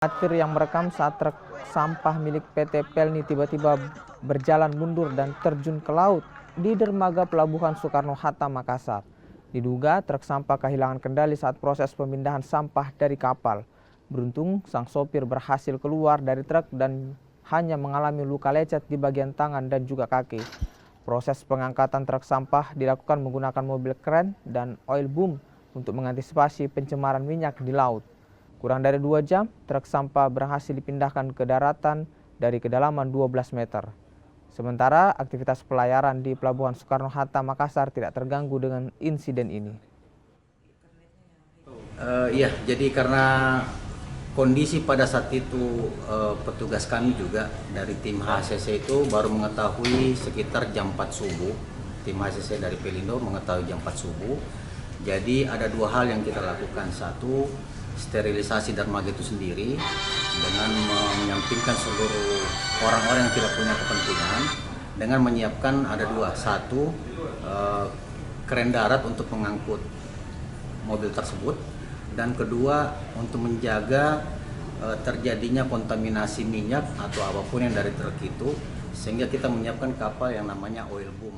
Amatir yang merekam saat truk sampah milik PT Pelni tiba-tiba berjalan mundur dan terjun ke laut di dermaga Pelabuhan Soekarno-Hatta, Makassar. Diduga truk sampah kehilangan kendali saat proses pemindahan sampah dari kapal. Beruntung sang sopir berhasil keluar dari truk dan hanya mengalami luka lecet di bagian tangan dan juga kaki. Proses pengangkatan truk sampah dilakukan menggunakan mobil kren dan oil boom untuk mengantisipasi pencemaran minyak di laut. Kurang dari 2 jam, truk sampah berhasil dipindahkan ke daratan dari kedalaman 12 meter. Sementara aktivitas pelayaran di Pelabuhan Soekarno-Hatta, Makassar tidak terganggu dengan insiden ini. Iya, jadi karena kondisi pada saat itu petugas kami juga dari tim HCC itu baru mengetahui sekitar jam 4 subuh. Tim HCC dari Pelindo mengetahui jam 4 subuh. Jadi ada 2 hal yang kita lakukan. Satu, sterilisasi dermaga itu sendiri dengan menyampingkan seluruh orang-orang yang tidak punya kepentingan dengan menyiapkan ada 2. Satu, kren darat untuk mengangkut mobil tersebut, dan kedua untuk menjaga terjadinya kontaminasi minyak atau apapun yang dari truk itu, sehingga kita menyiapkan kapal yang namanya oil boom.